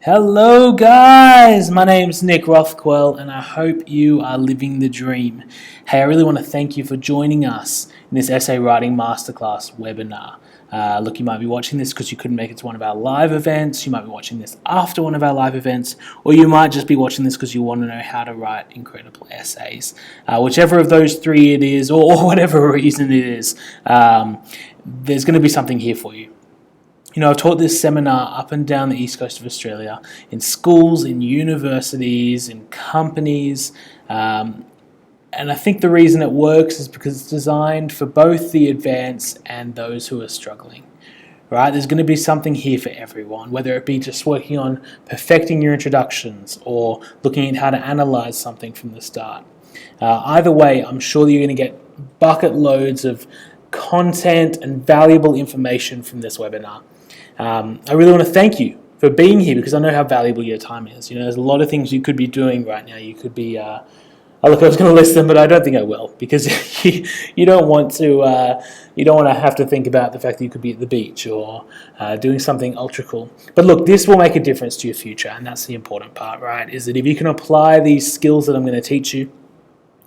Hello guys, my name's Nic Rothquel and I hope you are living the dream. Hey, I really want to thank you for joining us in this Essay Writing Masterclass webinar. Look, you might be watching this because you couldn't make it to one of our live events, you might be watching this after one of our live events, or you might just be watching this because you want to know how to write incredible essays. Whichever of those three it is, or whatever reason it is, there's going to be something here for you. You know, I've taught this seminar up and down the east coast of Australia, in schools, in universities, in companies, and I think the reason it works is because it's designed for both the advanced and those who are struggling. Right? There's going to be something here for everyone, whether it be just working on perfecting your introductions or looking at how to analyze something from the start. Either way, I'm sure that you're going to get bucket loads of content and valuable information from this webinar. I really want to thank you for being here because I know how valuable your time is. You know, there's a lot of things you could be doing right now. You could be, I was going to list them, but I don't think I will because you don't want to have to think about the fact that you could be at the beach or doing something ultra cool. But look, this will make a difference to your future, and that's the important part, right? Is that if you can apply these skills that I'm going to teach you,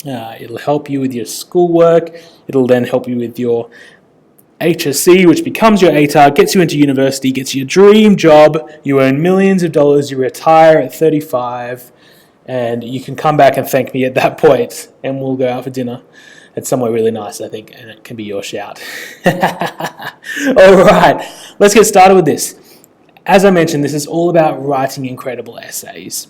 it'll help you with your schoolwork. It'll then help you with your HSE, which becomes your ATAR, gets you into university, gets you a dream job, you earn millions of dollars, you retire at 35, and you can come back and thank me at that point, and we'll go out for dinner at somewhere really nice, I think, and it can be your shout. All right, let's get started with this. As I mentioned, this is all about writing incredible essays.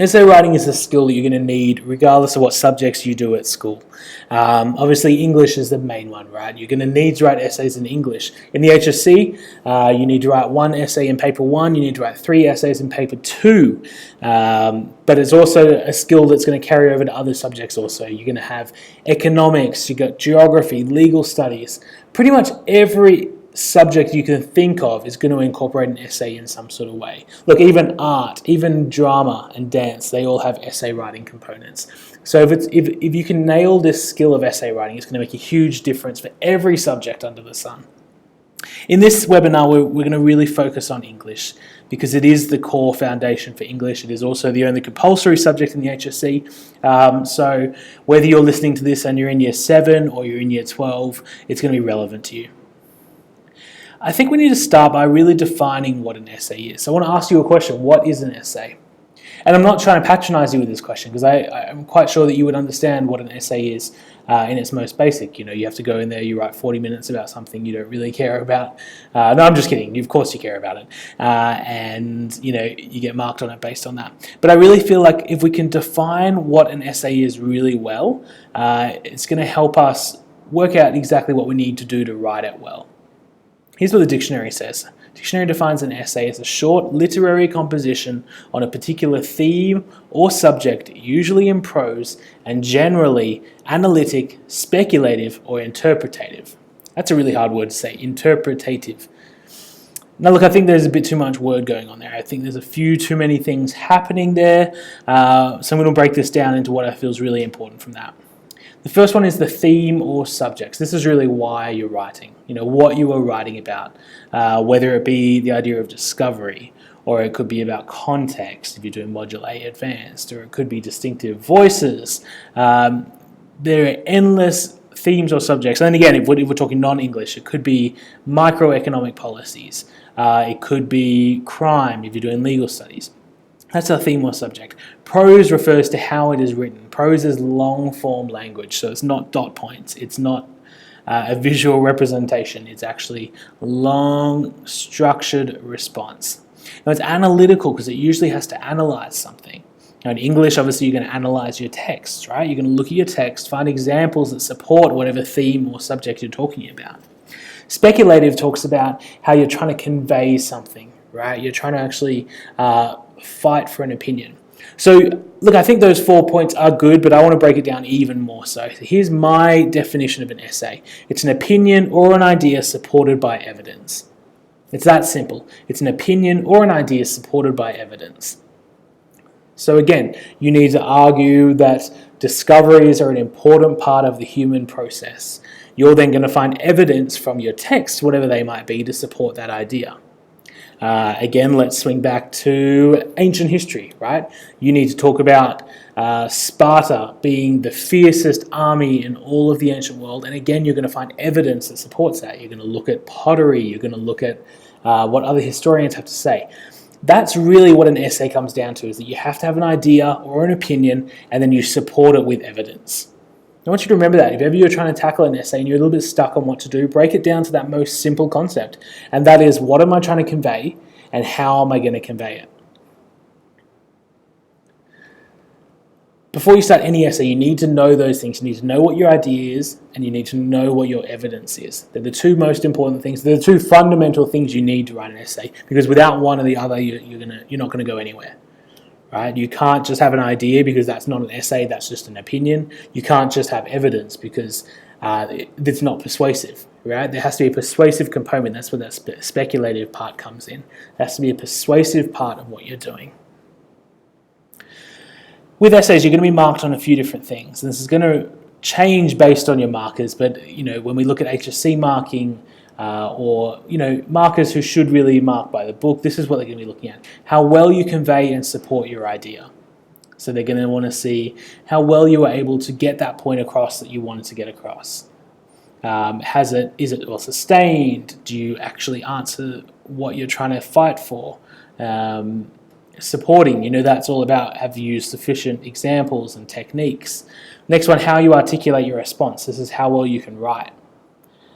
Essay writing is a skill that you're going to need regardless of what subjects you do at school. Obviously, English is the main one, right? You're going to need to write essays in English. In the HSE, you need to write one essay in paper 1, you need to write 3 essays in paper 2. But it's also a skill that's going to carry over to other subjects also. You're going to have economics, you've got geography, legal studies. Pretty much every subject you can think of is going to incorporate an essay in some sort of way. Look, even art, even drama and dance, they all have essay writing components. So if you can nail this skill of essay writing, it's going to make a huge difference for every subject under the sun. In this webinar, we're going to really focus on English because it is the core foundation for English. It is also the only compulsory subject in the HSE. So whether you're listening to this and you're in year 7 or you're in year 12, it's going to be relevant to you. I think we need to start by really defining what an essay is. So I want to ask you a question. What is an essay? And I'm not trying to patronize you with this question because I'm quite sure that you would understand what an essay is in its most basic. You know, you have to go in there, you write 40 minutes about something you don't really care about. No, I'm just kidding. Of course you care about it. And, you know, you get marked on it based on that. But I really feel like if we can define what an essay is really well, it's going to help us work out exactly what we need to do to write it well. Here's what the dictionary says. The dictionary defines an essay as a short literary composition on a particular theme or subject, usually in prose, and generally analytic, speculative, or interpretative. That's a really hard word to say, interpretative. Now look, I think there's a bit too much word going on there. I think there's a few too many things happening there. So I'm going to break this down into what I feel is really important from that. The first one is the theme or subjects. This is really why you're writing, you know, what you are writing about, whether it be the idea of discovery, or it could be about context if you're doing Module A Advanced, or it could be distinctive voices. There are endless themes or subjects. And again, if we're talking non-English, it could be microeconomic policies. It could be crime if you're doing legal studies. That's a theme or subject. Prose refers to how it is written. Prose is long-form language, so it's not dot points. It's not a visual representation. It's actually long, structured response. Now, it's analytical because it usually has to analyze something. Now, in English, obviously, you're going to analyze your text, right? You're going to look at your text, find examples that support whatever theme or subject you're talking about. Speculative talks about how you're trying to convey something, right? You're trying to actually fight for an opinion. So look, I think those 4 points are good, but I want to break it down even more so. Here's my definition of an essay. It's an opinion or an idea supported by evidence. It's that simple. It's an opinion or an idea supported by evidence. So again, you need to argue that discoveries are an important part of the human process. You're then going to find evidence from your text, whatever they might be, to support that idea. Again, let's swing back to ancient history, right? You need to talk about Sparta being the fiercest army in all of the ancient world. And again, you're going to find evidence that supports that. You're going to look at pottery. You're going to look at what other historians have to say. That's really what an essay comes down to, is that you have to have an idea or an opinion, and then you support it with evidence. I want you to remember that. If ever you're trying to tackle an essay and you're a little bit stuck on what to do, break it down to that most simple concept. And that is, what am I trying to convey and how am I going to convey it? Before you start any essay, you need to know those things. You need to know what your idea is, and you need to know what your evidence is. They're the two most important things. They're the two fundamental things you need to write an essay, because without one or the other, you're not going to go anywhere. Right? You can't just have an idea, because that's not an essay, that's just an opinion. You can't just have evidence, because it's not persuasive. Right? There has to be a persuasive component. That's where that speculative part comes in. There has to be a persuasive part of what you're doing. With essays, you're going to be marked on a few different things. And this is going to change based on your markers, but when we look at HSE marking, or markers who should really mark by the book, this is what they're going to be looking at: how well you convey and support your idea. So they're going to want to see how well you were able to get that point across that you wanted to get across. Is it well sustained? Do you actually answer what you're trying to fight for? Supporting, that's all about, have you used sufficient examples and techniques? Next one, how you articulate your response. This is how well you can write.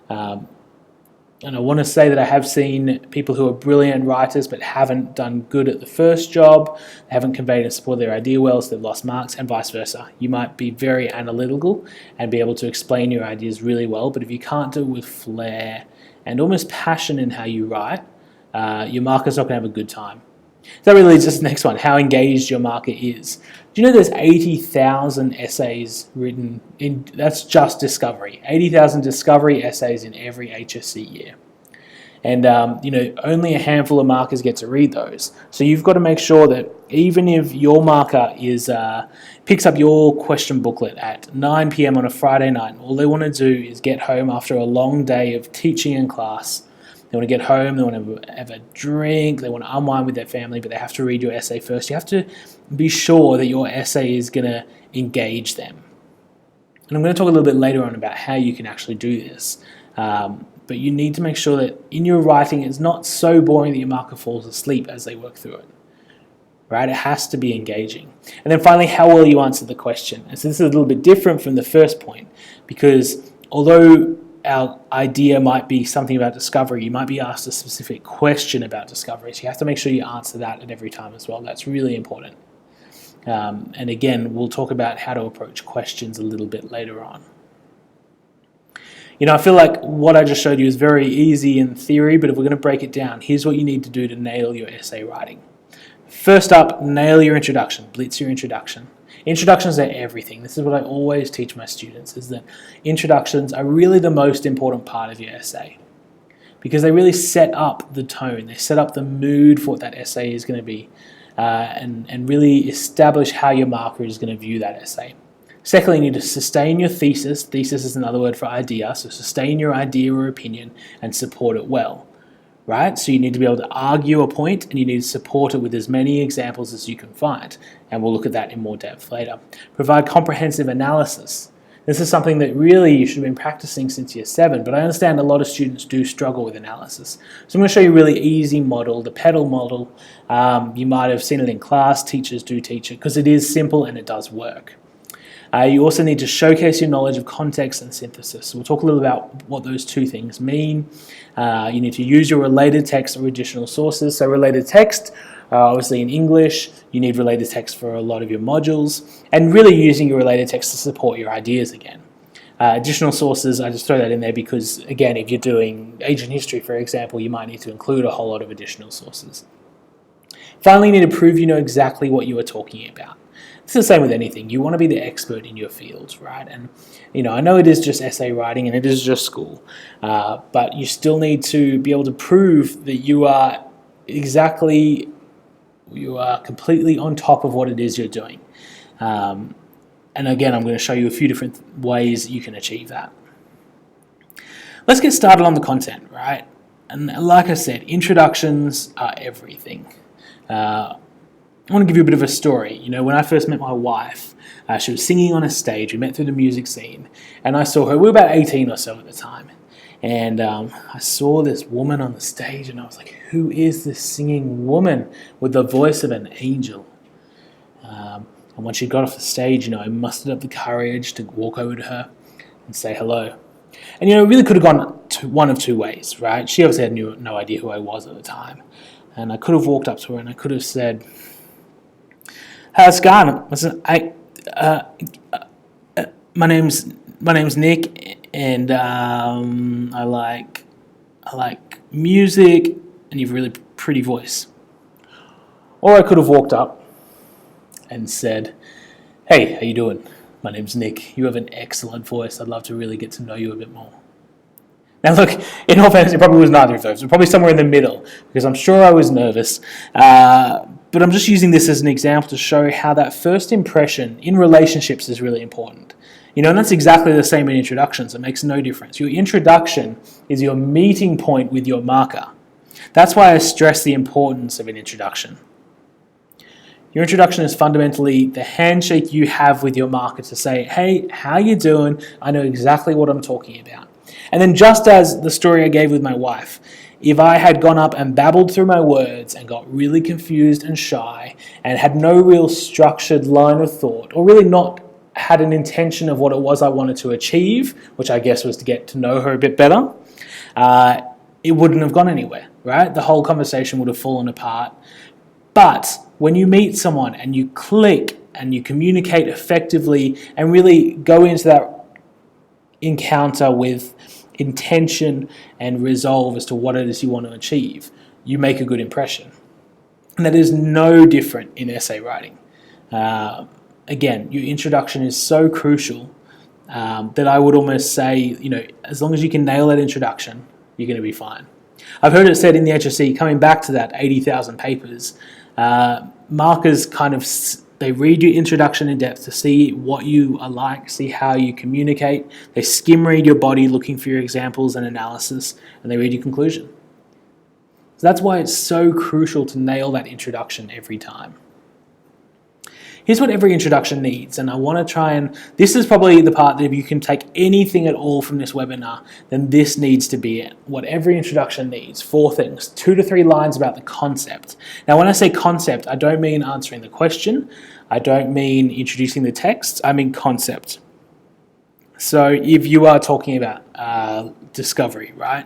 And I want to say that I have seen people who are brilliant writers but haven't done good at the first job, they haven't conveyed and supported their idea well, so they've lost marks, and vice versa. You might be very analytical and be able to explain your ideas really well, but if you can't do it with flair and almost passion in how you write, your marker's not going to have a good time. So that really leads us to the next one, how engaged your marker is. Do you know there's 80,000 essays written in, that's just discovery, 80,000 discovery essays in every HSE year. And only a handful of markers get to read those. So you've got to make sure that even if your marker picks up your question booklet at 9 p.m. on a Friday night, and all they want to do is get home after a long day of teaching in class. They want to get home, they want to have a drink, they want to unwind with their family, but they have to read your essay first. You have to be sure that your essay is going to engage them. And I'm going to talk a little bit later on about how you can actually do this. But you need to make sure that in your writing, it's not so boring that your marker falls asleep as they work through it. Right? It has to be engaging. And then finally, how well you answer the question. And so this is a little bit different from the first point, because although our idea might be something about discovery, you might be asked a specific question about discovery. So you have to make sure you answer that at every time as well. That's really important. And again, we'll talk about how to approach questions a little bit later on. I feel like what I just showed you is very easy in theory, but if we're going to break it down, here's what you need to do to nail your essay writing. First up, nail your introduction, blitz your introduction. Introductions are everything. This is what I always teach my students, is that introductions are really the most important part of your essay, because they really set up the tone, they set up the mood for what that essay is going to be, and really establish how your marker is going to view that essay. Secondly, you need to sustain your thesis. Thesis is another word for idea, so sustain your idea or opinion and support it well. Right? So you need to be able to argue a point, and you need to support it with as many examples as you can find. And we'll look at that in more depth later. Provide comprehensive analysis. This is something that really you should have been practicing since year 7, but I understand a lot of students do struggle with analysis. So I'm going to show you a really easy model, the pedal model. You might have seen it in class, teachers do teach it, because it is simple and it does work. You also need to showcase your knowledge of context and synthesis. So we'll talk a little about what those two things mean. You need to use your related text or additional sources. So related text, obviously in English, you need related text for a lot of your modules, and really using your related text to support your ideas again. Additional sources, I just throw that in there because, again, if you're doing ancient history, for example, you might need to include a whole lot of additional sources. Finally, you need to prove you know exactly what you are talking about. It's the same with anything. You want to be the expert in your field, right? And I know it is just essay writing and it is just school, but you still need to be able to prove that you are completely on top of what it is you're doing. And again, I'm going to show you a few different ways you can achieve that. Let's get started on the content, right? And like I said, introductions are everything. I want to give you a bit of a story. You know, when I first met my wife, she was singing on a stage. We met through the music scene, and I saw her. We were about 18 or so at the time. And I saw this woman on the stage, and I was like, who is this singing woman with the voice of an angel? And when she got off the stage, you know, I mustered up the courage to walk over to her and say hello. And, you know, it really could have gone to one of two ways, right? She obviously had no idea who I was at the time. And I could have walked up to her and I could have said, how's it going? Listen, my name's Nick, and I like music, and you have a really pretty voice. Or I could have walked up and said, hey, how you doing? My name's Nick. You have an excellent voice. I'd love to really get to know you a bit more. Now look, in all fairness, it probably was neither of those. It was probably somewhere in the middle, because I'm sure I was nervous. But I'm just using this as an example to show how that first impression in relationships is really important. You know, and that's exactly the same in introductions. It makes no difference. Your introduction is your meeting point with your marker. That's why I stress the importance of an introduction. Your introduction is fundamentally the handshake you have with your marker to say, hey, how you doing? I know exactly what I'm talking about. And then just as the story I gave with my wife, if I had gone up and babbled through my words and got really confused and shy and had no real structured line of thought, or really not had an intention of what it was I wanted to achieve, which I guess was to get to know her a bit better, it wouldn't have gone anywhere, right? The whole conversation would have fallen apart. But when you meet someone and you click and you communicate effectively and really go into that encounter with intention and resolve as to what it is you want to achieve, you make a good impression. And that is no different in essay writing. Again, your introduction is so crucial that I would almost say, you know, as long as you can nail that introduction, you're going to be fine. I've heard it said in the HSE, coming back to that 80,000 papers, markers kind of, they read your introduction in depth to see what you are like, see how you communicate. They skim read your body looking for your examples and analysis, and they read your conclusion. So that's why it's so crucial to nail that introduction every time. Here's what every introduction needs, and I want to try and, this is probably the part that if you can take anything at all from this webinar, then this needs to be it. What every introduction needs, 4 things, 2 to 3 lines about the concept. Now when I say concept, I don't mean answering the question, I don't mean introducing the text, I mean concept. So if you are talking about discovery, right?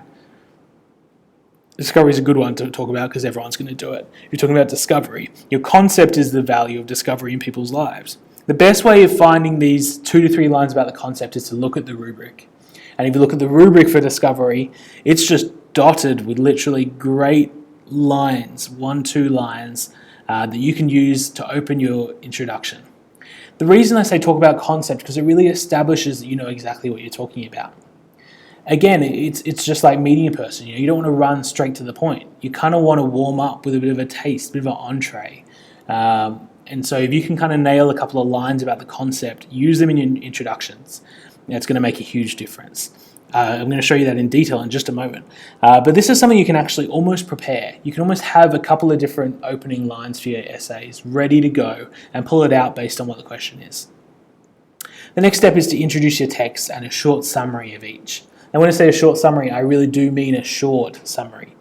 Discovery is a good one to talk about because everyone's going to do it. If you're talking about discovery, your concept is the value of discovery in people's lives. The best way of finding these 2 to 3 lines about the concept is to look at the rubric. And if you look at the rubric for discovery, it's just dotted with literally great lines, 1-2 lines that you can use to open your introduction. The reason I say talk about concept because it really establishes that you know exactly what you're talking about. Again, it's just like meeting a person. You don't want to run straight to the point. You kind of want to warm up with a bit of a taste, a bit of an entree. And so if you can kind of nail a couple of lines about the concept, use them in your introductions, it's going to make a huge difference. I'm going to show you that in detail in just a moment. But this is something you can actually almost prepare. You can almost have a couple of different opening lines for your essays ready to go and pull it out based on what the question is. The next step is to introduce your text and a short summary of each. And when I say a short summary, I really do mean a short summary.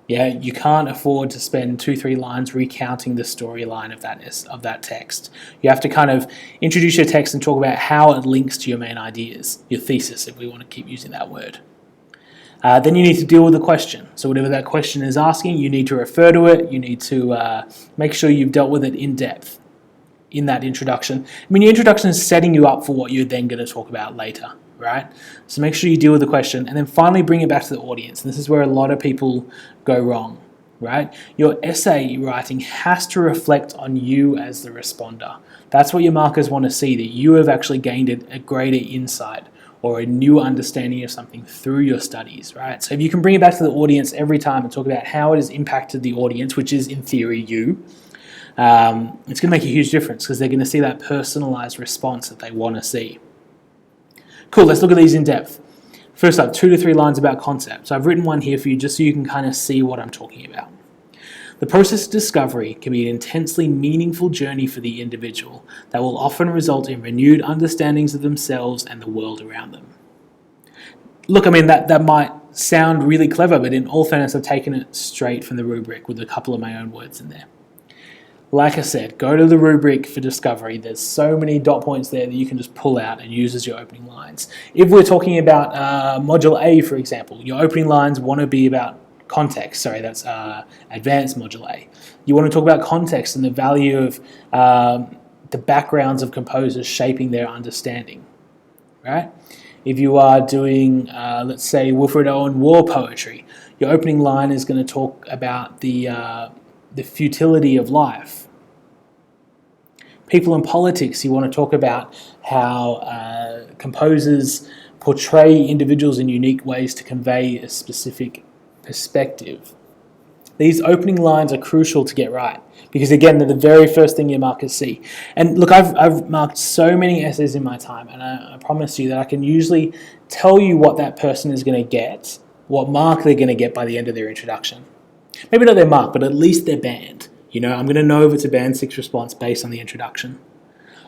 Yeah, you can't afford to spend 2-3 lines recounting the storyline of that text. You have to kind of introduce your text and talk about how it links to your main ideas, your thesis, if we want to keep using that word. Then you need to deal with the question. So whatever that question is asking, you need to refer to it. You need to make sure you've dealt with it in depth in that introduction. I mean, your introduction is setting you up for what you're then going to talk about later. Right? So make sure you deal with the question and then finally bring it back to the audience. And this is where a lot of people go wrong, right? Your essay writing has to reflect on you as the responder. That's what your markers want to see, that you have actually gained a greater insight or a new understanding of something through your studies, right? So if you can bring it back to the audience every time and talk about how it has impacted the audience, which is in theory you, it's going to make a huge difference because they're going to see that personalized response that they want to see. Cool, let's look at these in depth. First up, 2 to 3 lines about concepts. I've written one here for you just so you can kind of see what I'm talking about. The process of discovery can be an intensely meaningful journey for the individual that will often result in renewed understandings of themselves and the world around them. Look, I mean, that might sound really clever, but in all fairness, I've taken it straight from the rubric with a couple of my own words in there. Like I said, go to the rubric for discovery. There's so many dot points there that you can just pull out and use as your opening lines. If we're talking about Module A, for example, your opening lines want to be about context. Sorry, that's Advanced Module A. You want to talk about context and the value of the backgrounds of composers shaping their understanding, right? If you are doing, let's say, Wilfred Owen war poetry, your opening line is going to talk about the futility of life. People in politics, you want to talk about how composers portray individuals in unique ways to convey a specific perspective. These opening lines are crucial to get right because, again, they're the very first thing your markers see. And look, I've marked so many essays in my time, and I promise you that I can usually tell you what that person is going to get, what mark they're going to get by the end of their introduction. Maybe not their mark, but at least their band. You know, I'm going to know if it's a band 6 response based on the introduction.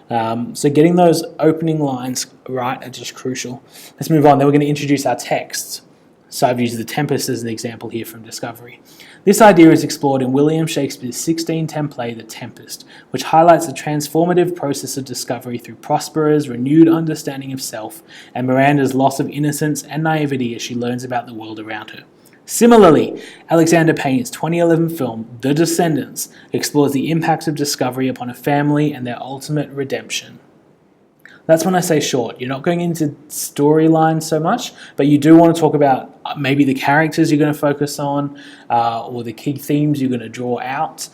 So getting those opening lines right are just crucial. Let's move on. Then we're going to introduce our texts. So I've used The Tempest as an example here from Discovery. This idea is explored in William Shakespeare's 1610 play The Tempest, which highlights the transformative process of discovery through Prospera's renewed understanding of self and Miranda's loss of innocence and naivety as she learns about the world around her. Similarly, Alexander Payne's 2011 film The Descendants explores the impacts of discovery upon a family and their ultimate redemption. That's when I say short. You're not going into storylines so much, but you do want to talk about maybe the characters you're going to focus on or the key themes you're going to draw out.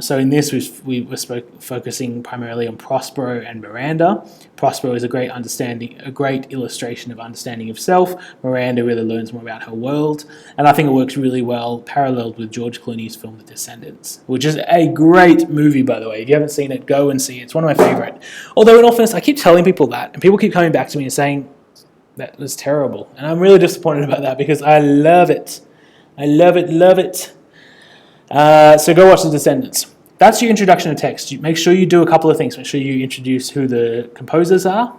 So in this, we were focusing primarily on Prospero and Miranda. Prospero is a great illustration of understanding of self. Miranda really learns more about her world, and I think it works really well, paralleled with George Clooney's film The Descendants, which is a great movie, by the way. If you haven't seen it, go and see it. It's one of my favorite. Although, in all fairness, I keep telling people that, and people keep coming back to me and saying that was terrible, and I'm really disappointed about that because I love it. I love it. So go watch The Descendants. That's your introduction to text. Make sure you do a couple of things. Make sure you introduce who the composers are.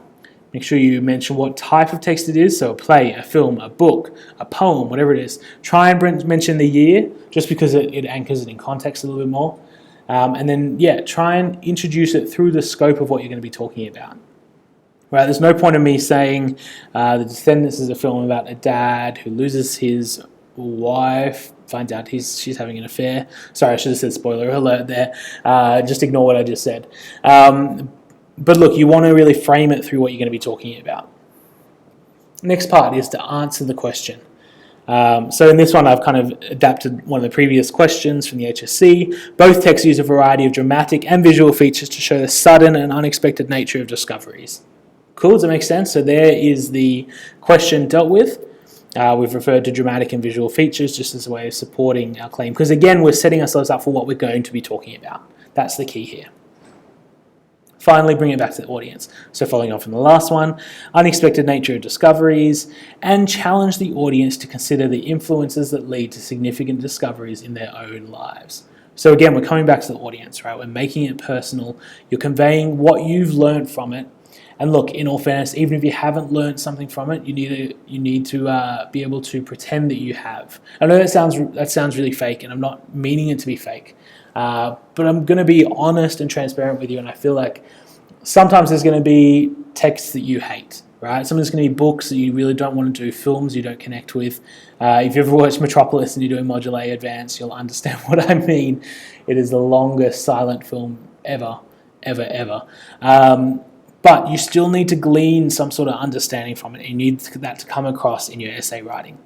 Make sure you mention what type of text it is. So a play, a film, a book, a poem, whatever it is. Try and mention the year just because it anchors it in context a little bit more. And then, try and introduce it through the scope of what you're going to be talking about. Right? There's no point in me saying The Descendants is a film about a dad who loses his wife, finds out she's having an affair. Sorry, I should have said spoiler alert there. Just ignore what I just said. But look, you want to really frame it through what you're going to be talking about. Next part is to answer the question. So in this one, I've kind of adapted one of the previous questions from the HSE. Both texts use a variety of dramatic and visual features to show the sudden and unexpected nature of discoveries. Cool, does that make sense? So there is the question dealt with. We've referred to dramatic and visual features just as a way of supporting our claim. Because again, we're setting ourselves up for what we're going to be talking about. That's the key here. Finally, bring it back to the audience. So following on from the last one, unexpected nature of discoveries, and challenge the audience to consider the influences that lead to significant discoveries in their own lives. So again, we're coming back to the audience, right? We're making it personal. You're conveying what you've learned from it. And look, in all fairness, even if you haven't learned something from it, you need to be able to pretend that you have. I know that sounds really fake, and I'm not meaning it to be fake, but I'm going to be honest and transparent with you. And I feel like sometimes there's going to be texts that you hate, right? Sometimes there's going to be books that you really don't want to do, films you don't connect with. If you ever watched Metropolis and you're doing Module A Advanced, you'll understand what I mean. It is the longest silent film ever. But you still need to glean some sort of understanding from it. You need that to come across in your essay writing.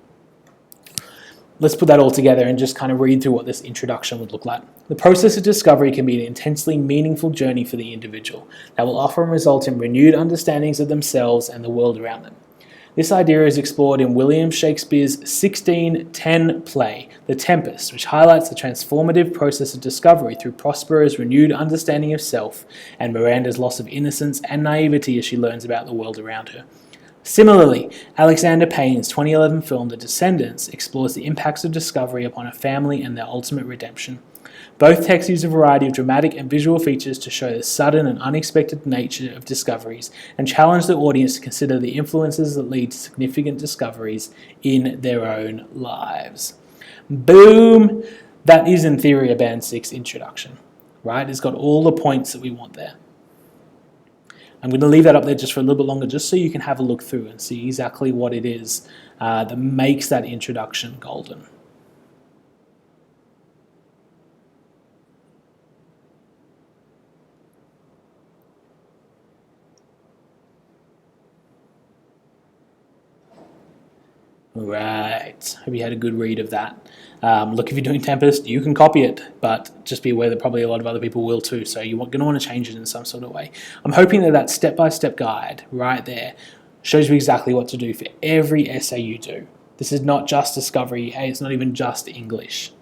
Let's put that all together and just kind of read through what this introduction would look like. The process of discovery can be an intensely meaningful journey for the individual that will often result in renewed understandings of themselves and the world around them. This idea is explored in William Shakespeare's 1610 play, The Tempest, which highlights the transformative process of discovery through Prospera's renewed understanding of self and Miranda's loss of innocence and naivety as she learns about the world around her. Similarly, Alexander Payne's 2011 film The Descendants explores the impacts of discovery upon a family and their ultimate redemption. Both texts use a variety of dramatic and visual features to show the sudden and unexpected nature of discoveries and challenge the audience to consider the influences that lead to significant discoveries in their own lives. Boom! That is, in theory, a Band 6 introduction, right? It's got all the points that we want there. I'm going to leave that up there just for a little bit longer, just so you can have a look through and see exactly what it is that makes that introduction golden. Right, hope you had a good read of that. Look, if you're doing Tempest, you can copy it, but just be aware that probably a lot of other people will too, so you're going to want to change it in some sort of way. I'm hoping that that step-by-step guide right there shows you exactly what to do for every essay you do. This is not just discovery, hey, it's not even just English.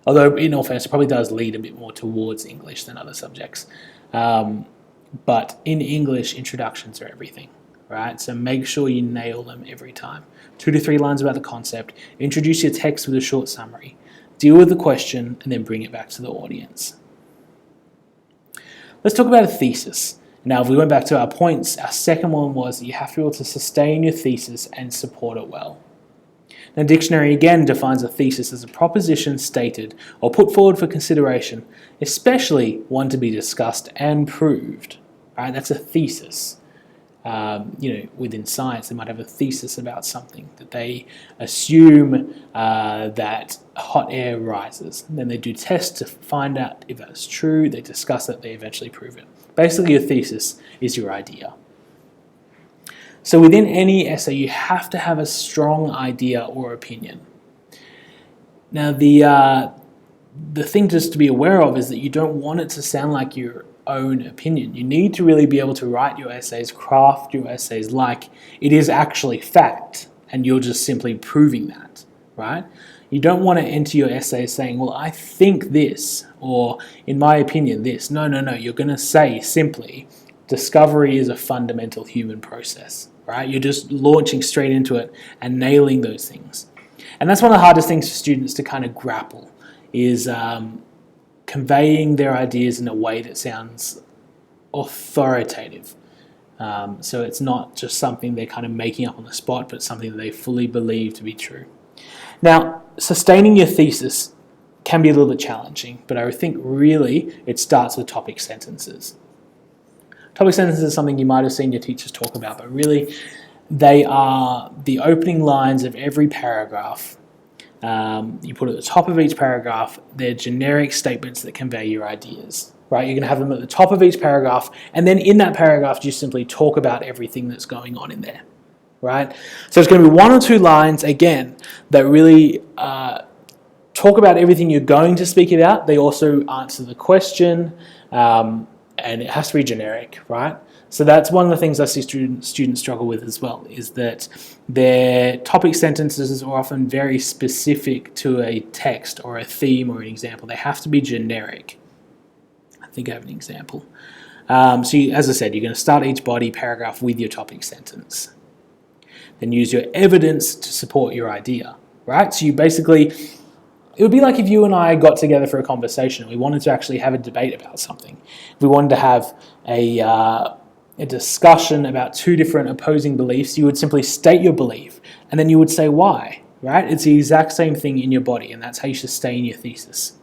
Although, in all fairness, it probably does lead a bit more towards English than other subjects. But in English, introductions are everything, right? So make sure you nail them every time. 2 to 3 lines about the concept, introduce your text with a short summary, deal with the question, and then bring it back to the audience. Let's talk about a thesis. Now, if we went back to our points, our second one was that you have to be able to sustain your thesis and support it well. Now, dictionary again defines a thesis as a proposition stated or put forward for consideration, especially one to be discussed and proved. Right? That's a thesis. Within science, they might have a thesis about something that they assume that hot air rises. And then they do tests to find out if that's true. They discuss it. They eventually prove it. Basically, your thesis is your idea. So within any essay, you have to have a strong idea or opinion. Now, the thing just to be aware of is that you don't want it to sound like your own opinion. You need to really be able to write your essays, craft your essays like it is actually fact, and you're just simply proving that, right? You don't want to enter your essay saying, well, I think this, or in my opinion, this. No. You're going to say simply, discovery is a fundamental human process, right? You're just launching straight into it and nailing those things. And that's one of the hardest things for students to kind of grapple is conveying their ideas in a way that sounds authoritative. So it's not just something they're kind of making up on the spot, but something that they fully believe to be true. Now, sustaining your thesis can be a little bit challenging, but I think really it starts with topic sentences. Topic sentences is something you might have seen your teachers talk about, but really they are the opening lines of every paragraph. You put at the top of each paragraph, they're generic statements that convey your ideas, right? You're going to have them at the top of each paragraph, and then in that paragraph, you simply talk about everything that's going on in there, right? So it's going to be 1 or 2 lines, again, that really talk about everything you're going to speak about. They also answer the question, and it has to be generic, right? So that's one of the things I see students struggle with as well, is that their topic sentences are often very specific to a text or a theme or an example. They have to be generic. I think I have an example. As I said, you're going to start each body paragraph with your topic sentence. Then use your evidence to support your idea, right? So you basically, it would be like if you and I got together for a conversation and we wanted to actually have a debate about something. If we wanted to have a discussion about 2 different opposing beliefs, you would simply state your belief and then you would say why, right? It's the exact same thing in your body, and that's how you sustain your thesis.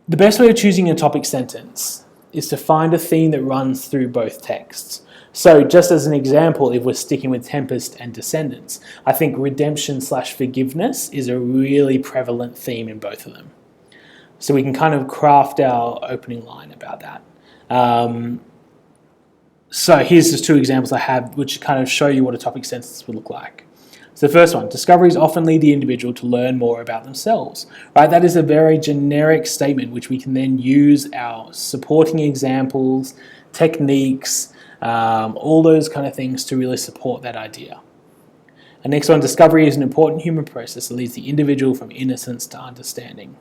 The best way of choosing a topic sentence is to find a theme that runs through both texts. So just as an example, if we're sticking with Tempest and Descendants, I think redemption/forgiveness is a really prevalent theme in both of them. So we can kind of craft our opening line about that. So here's just 2 examples I have which kind of show you what a topic sentence would look like. So the first one, discoveries often lead the individual to learn more about themselves, right? That is a very generic statement which we can then use our supporting examples, techniques, all those kind of things to really support that idea. And next one, discovery is an important human process that leads the individual from innocence to understanding.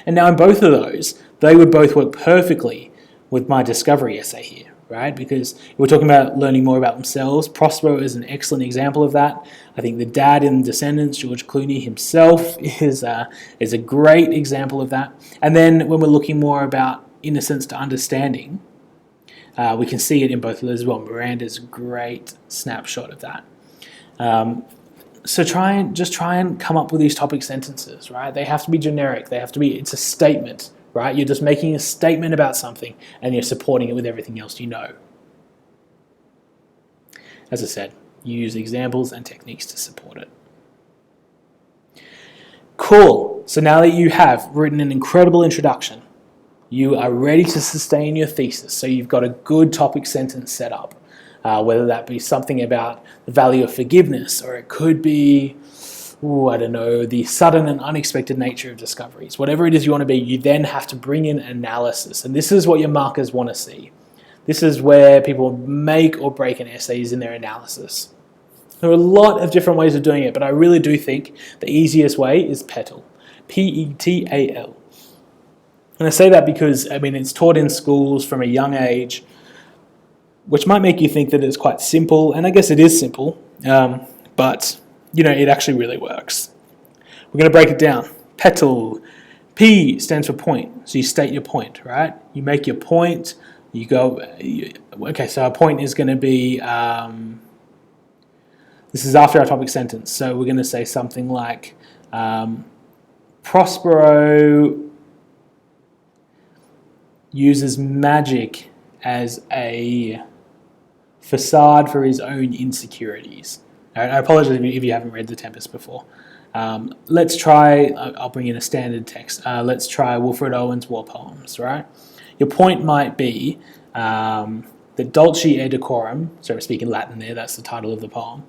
And now in both of those, they would both work perfectly with my discovery essay here, right? Because we're talking about learning more about themselves. Prospero is an excellent example of that. I think the dad in Descendants, George Clooney himself, is a great example of that. And then when we're looking more about innocence to understanding, we can see it in both of those as well. Miranda's a great snapshot of that. So try and come up with these topic sentences, right? They have to be generic. It's a statement, right? You're just making a statement about something and you're supporting it with everything else you know. As I said, use examples and techniques to support it. Cool. So now that you have written an incredible introduction, you are ready to sustain your thesis. So you've got a good topic sentence set up. Whether that be something about the value of forgiveness, or it could be, the sudden and unexpected nature of discoveries. Whatever it is you want to be, you then have to bring in analysis. And this is what your markers want to see. This is where people make or break an essay is in their analysis. There are a lot of different ways of doing it, but I really do think the easiest way is PETAL. P-E-T-A-L. And I say that because, it's taught in schools from a young age, which might make you think that it's quite simple, and I guess it is simple, but it actually really works. We're going to break it down. PETAL. P stands for point, so you state your point, right? You make your point, so our point is going to be, this is after our topic sentence, so we're going to say something like, Prospero uses magic as a facade for his own insecurities. I apologize if you haven't read The Tempest before. Let's try, I'll bring in a standard text. Let's try Wilfred Owen's war poems, right? Your point might be that Dulce et Decorum, sorry, speaking Latin there, that's the title of the poem.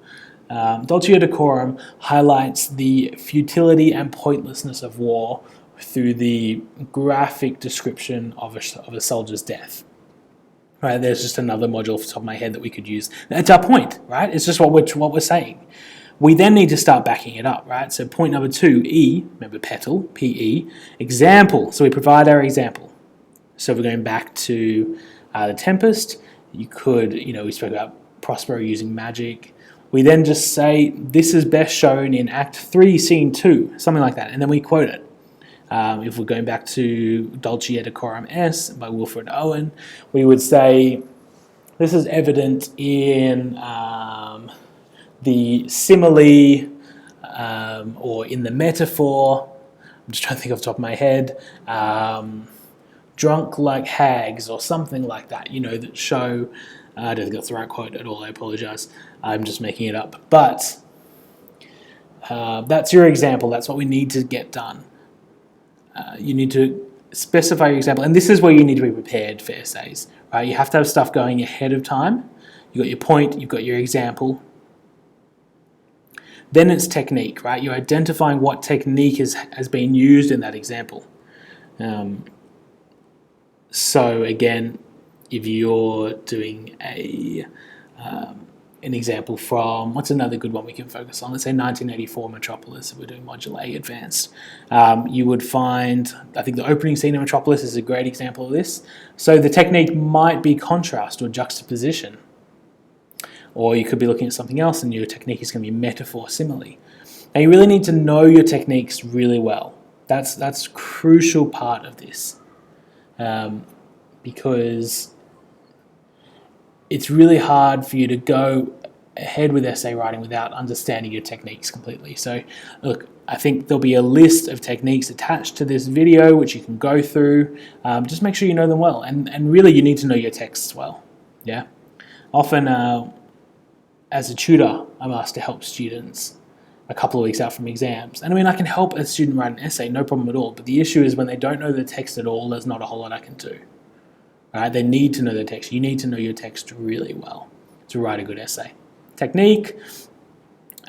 Dulce et Decorum highlights the futility and pointlessness of war through the graphic description of a soldier's death. Right, there's just another module off the top of my head that we could use. That's our point, right? It's just what we're saying. We then need to start backing it up, right? So point number 2, E, remember PETAL, P-E, example. So we provide our example. So we're going back to The Tempest. You could, we spoke about Prospero using magic. We then just say, this is best shown in Act 3, Scene 2, something like that, and then we quote it. If we're going back to Dulce et Decorum S by Wilfred Owen, we would say this is evident in the simile or in the metaphor. I'm just trying to think off the top of my head. Drunk like hags or something like that, that show, I don't think that's the right quote at all, I apologize. I'm just making it up. But that's your example, that's what we need to get done. You need to specify your example, and this is where you need to be prepared for essays, right? You have to have stuff going ahead of time. You've got your point, you've got your example. Then it's technique, right? You're identifying what technique has been used in that example. So again, if you're doing an example from, what's another good one we can focus on? Let's say 1984 Metropolis, if we're doing Module A Advanced. You would find, I think the opening scene of Metropolis is a great example of this. So the technique might be contrast or juxtaposition. Or you could be looking at something else and your technique is going to be metaphor, simile. Now you really need to know your techniques really well. That's a crucial part of this. Because it's really hard for you to go ahead with essay writing without understanding your techniques completely. So look, I think there'll be a list of techniques attached to this video which you can go through. Just make sure you know them well, and really you need to know your texts well. Yeah. Often as a tutor, I'm asked to help students a couple of weeks out from exams. And I can help a student write an essay, no problem at all. But the issue is when they don't know the text at all, there's not a whole lot I can do. Right? They need to know the text. You need to know your text really well to write a good essay. Technique,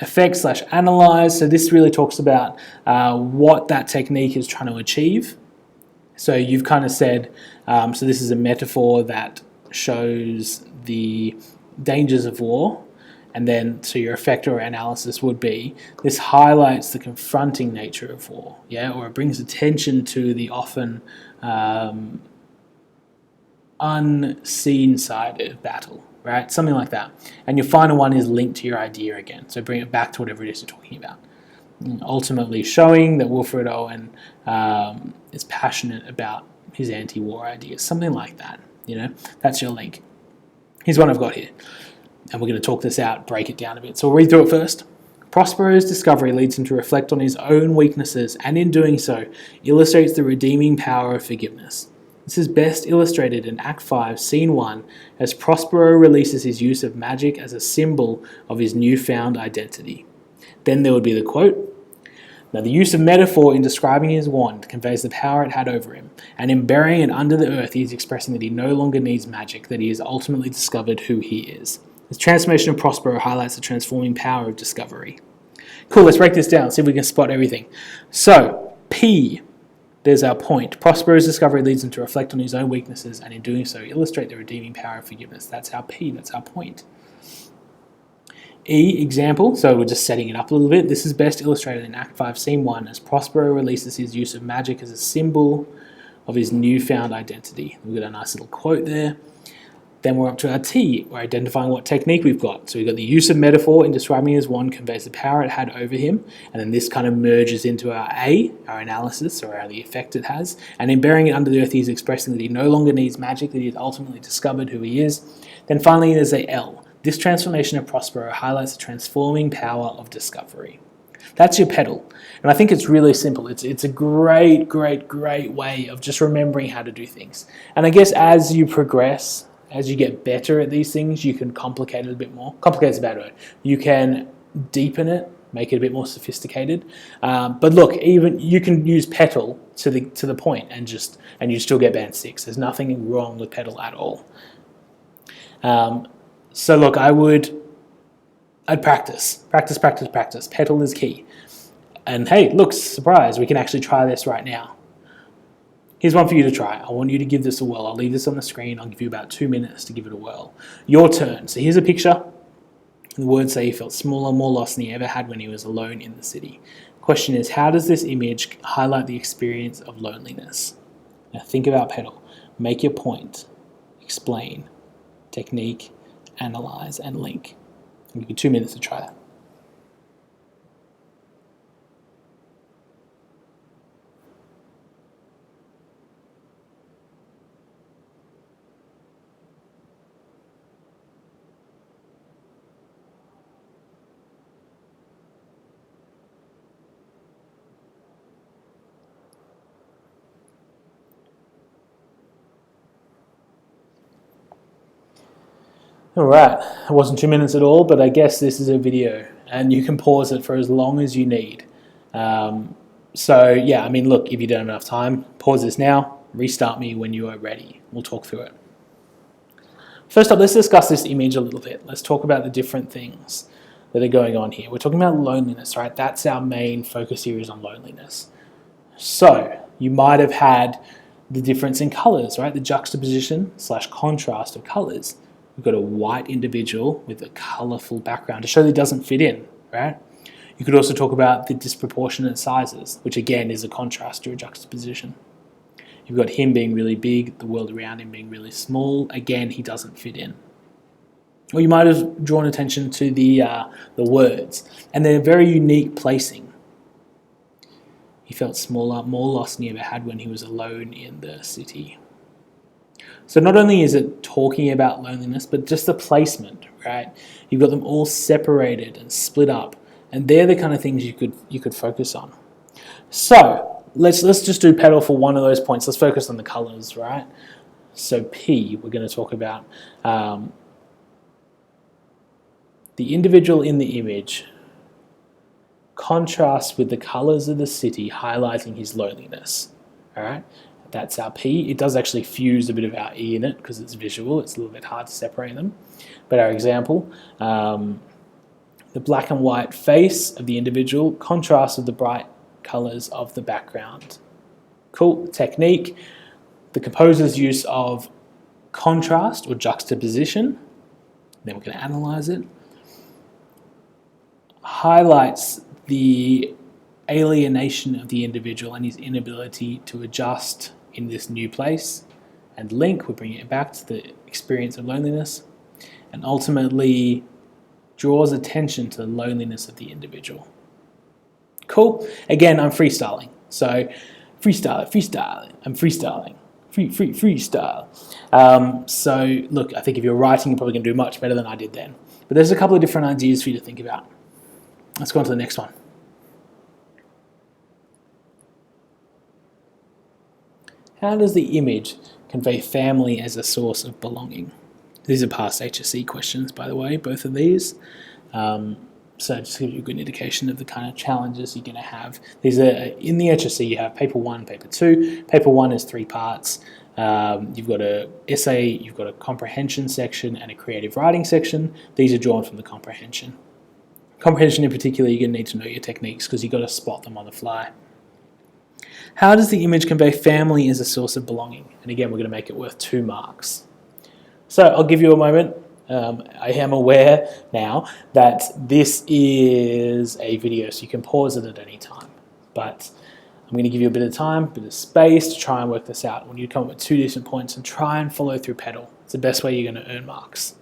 effect/analyze. So this really talks about what that technique is trying to achieve. So you've kind of said, so this is a metaphor that shows the dangers of war. And then, so your effect or analysis would be, this highlights the confronting nature of war, yeah, or it brings attention to the often unseen side of battle, right? Something like that. And your final one is linked to your idea again. So bring it back to whatever it is you're talking about. Ultimately showing that Wilfred Owen is passionate about his anti-war ideas, something like that. That's your link. Here's one I've got here, and we're going to talk this out, break it down a bit. So we'll read through it first. Prospero's discovery leads him to reflect on his own weaknesses, and in doing so, illustrates the redeeming power of forgiveness. This is best illustrated in Act 5, Scene 1, as Prospero releases his use of magic as a symbol of his newfound identity. Then there would be the quote, "Now the use of metaphor in describing his wand conveys the power it had over him, and in burying it under the earth he is expressing that he no longer needs magic, that he has ultimately discovered who he is." This transformation of Prospero highlights the transforming power of discovery. Cool, let's break this down, see if we can spot everything. So, P, there's our point. Prospero's discovery leads him to reflect on his own weaknesses, and in doing so illustrate the redeeming power of forgiveness. That's our P, that's our point. E, example, so we're just setting it up a little bit. This is best illustrated in Act 5, Scene 1, as Prospero releases his use of magic as a symbol of his newfound identity. We've got a nice little quote there. Then we're up to our T. We're identifying what technique we've got. So we've got the use of metaphor in describing his wand conveys the power it had over him. And then this kind of merges into our A, our analysis, or the effect it has. And in burying it under the earth, he's expressing that he no longer needs magic, that he has ultimately discovered who he is. Then finally, there's a L. This transformation of Prospero highlights the transforming power of discovery. That's your pedal. And I think it's really simple. It's a great way of just remembering how to do things. And I guess as you progress, as you get better at these things, you can complicate it a bit more. Complicate is a bad word. You can deepen it, make it a bit more sophisticated. But look, even you can use pedal to the point and you still get band 6. There's nothing wrong with pedal at all. So look, I'd practice. Pedal is key. And hey, look, surprise, we can actually try this right now. Here's one for you to try. I want you to give this a whirl. I'll leave this on the screen. I'll give you about 2 minutes to give it a whirl. Your turn. So here's a picture. The words say he felt smaller, more lost than he ever had when he was alone in the city. The question is, how does this image highlight the experience of loneliness? Now think about pedal. Make your point. Explain. Technique. Analyze and link. I'll give you 2 minutes to try that. Alright, it wasn't 2 minutes at all, but I guess this is a video and you can pause it for as long as you need. So yeah, I mean, look, if you don't have enough time, pause this now, restart me when you are ready. We'll talk through it. First up, let's discuss this image a little bit. Let's talk about the different things that are going on here. We're talking about loneliness, right? That's our main focus here, is on loneliness. So you might have had the difference in colors, right? The juxtaposition / contrast of colors. We've got a white individual with a colorful background to show that he doesn't fit in, right? You could also talk about the disproportionate sizes, which again is a contrast to a juxtaposition. You've got him being really big, the world around him being really small. Again, he doesn't fit in. Or you might have drawn attention to the words and their very unique placing. He felt smaller, more lost than he ever had when he was alone in the city. So not only is it talking about loneliness, but just the placement, right? You've got them all separated and split up, and they're the kind of things you could focus on. So let's just do pedal for one of those points. Let's focus on the colors, right? So P, we're going to talk about the individual in the image contrasts with the colors of the city, highlighting his loneliness. All right. That's our P. It does actually fuse a bit of our E in it because it's visual. It's a little bit hard to separate them. But our example, the black and white face of the individual contrasts with the bright colors of the background. Cool. Technique, the composer's use of contrast or juxtaposition, then we're going to analyze it, highlights the alienation of the individual and his inability to adjust in this new place. and link. We're bringing it back to the experience of loneliness, and ultimately draws attention to the loneliness of the individual. Cool. Again, I'm freestyling. So freestyle. I'm freestyling. Freestyle. So look, I think if you're writing, you're probably going to do much better than I did then. But there's a couple of different ideas for you to think about. Let's go on to the next one. How does the image convey family as a source of belonging? These are past HSE questions, by the way, both of these. So just to give you a good indication of the kind of challenges you're going to have. These are in the HSE. You have paper 1, paper 2. Paper 1 is 3 parts. You've got an essay, you've got a comprehension section, and a creative writing section. These are drawn from the comprehension. Comprehension in particular, you're going to need to know your techniques because you've got to spot them on the fly. How does the image convey family as a source of belonging? And again, we're going to make it worth 2 marks. So I'll give you a moment. I am aware now that this is a video, so you can pause it at any time. But I'm going to give you a bit of time, a bit of space to try and work this out. When you come up with 2 different points and try and follow through petal. It's the best way you're going to earn marks.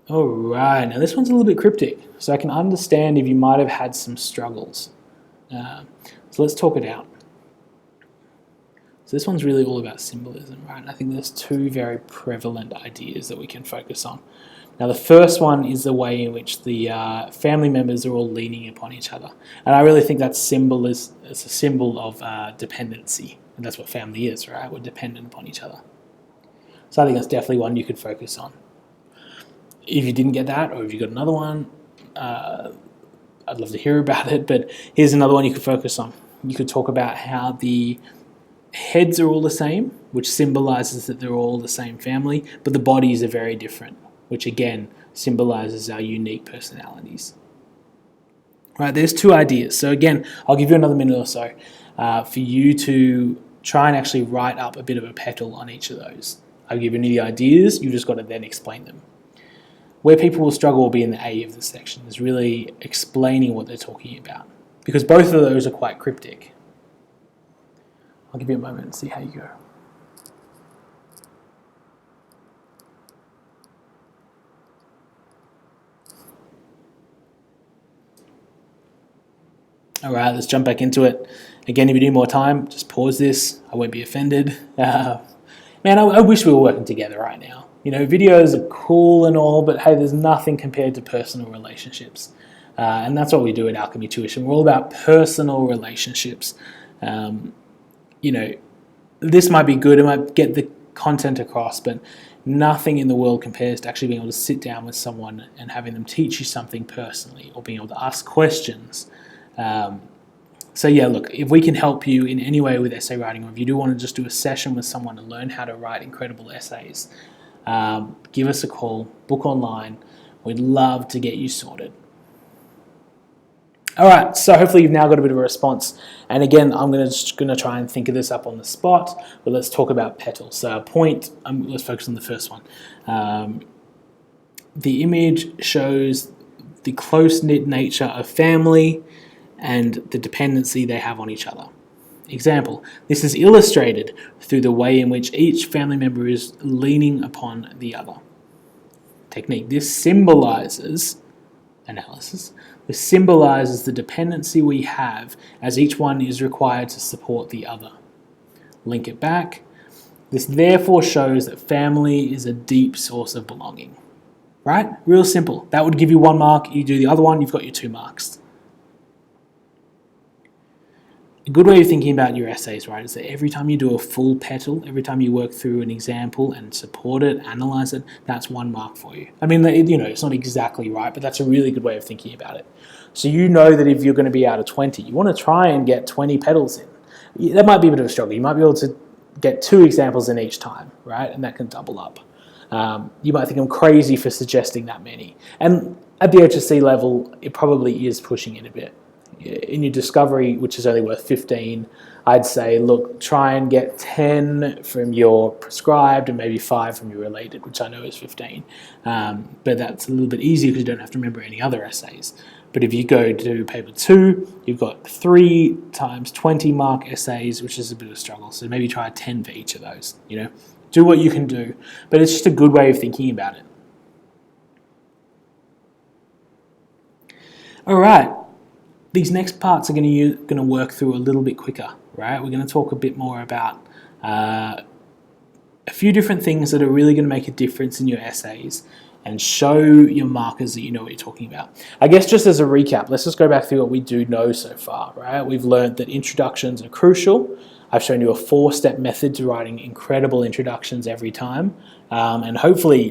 All right, now this one's a little bit cryptic, so I can understand if you might have had some struggles. So let's talk it out. So this one's really all about symbolism, right? And I think there's 2 very prevalent ideas that we can focus on. Now the first one is the way in which the family members are all leaning upon each other. And I really think that symbol it's a symbol of dependency. And that's what family is, right? We're dependent upon each other. So I think that's definitely one you could focus on. If you didn't get that, or if you got another one, I'd love to hear about it, but here's another one you could focus on. You could talk about how the heads are all the same, which symbolizes that they're all the same family, but the bodies are very different, which again symbolizes our unique personalities. Right, there's 2 ideas. So again, I'll give you another minute or so for you to try and actually write up a bit of a petal on each of those. I'll give you the ideas, you've just got to then explain them. Where people will struggle will be in the A of this section, is really explaining what they're talking about, because both of those are quite cryptic. I'll give you a moment and see how you go. All right, let's jump back into it. Again, if you need more time, just pause this. I won't be offended. Man, I wish we were working together right now. You know, videos are cool and all, but hey, there's nothing compared to personal relationships. And that's what we do at Alchemy Tuition. We're all about personal relationships. You know, this might be good, it might get the content across, but nothing in the world compares to actually being able to sit down with someone and having them teach you something personally, or being able to ask questions. So yeah, look, if we can help you in any way with essay writing, or if you do want to just do a session with someone to learn how to write incredible essays, give us a call, book online. We'd love to get you sorted. All right, so hopefully you've now got a bit of a response. And again, I'm just going to try and think of this up on the spot, but let's talk about petals. So let's focus on the first one. The image shows the close-knit nature of family and the dependency they have on each other. Example, this is illustrated through the way in which each family member is leaning upon the other. Technique, this symbolizes analysis. This symbolizes the dependency we have as each one is required to support the other. Link it back. This therefore shows that family is a deep source of belonging. Right? Real simple. That would give you 1 mark. You do the other one, you've got your 2 marks. A good way of thinking about your essays, right, is that every time you do a full petal, every time you work through an example and support it, analyze it, that's 1 mark for you. I mean, you know, it's not exactly right, but that's a really good way of thinking about it. So you know that if you're going to be out of 20, you want to try and get 20 petals in. That might be a bit of a struggle. You might be able to get 2 examples in each time, right, and that can double up. You might think I'm crazy for suggesting that many. And at the HSC level, it probably is pushing it a bit. In your discovery, which is only worth 15, I'd say, look, try and get 10 from your prescribed and maybe 5 from your related, which I know is 15. But that's a little bit easier because you don't have to remember any other essays. But if you go to paper 2, you've got 3 times 20 mark essays, which is a bit of a struggle. So maybe try 10 for each of those, Do what you can do. But it's just a good way of thinking about it. All right. These next parts are going to work through a little bit quicker, right? We're going to talk a bit more about a few different things that are really going to make a difference in your essays and show your markers that you know what you're talking about. I guess just as a recap, let's just go back through what we do know so far, right? We've learned that introductions are crucial. I've shown you a 4-step method to writing incredible introductions every time. And hopefully,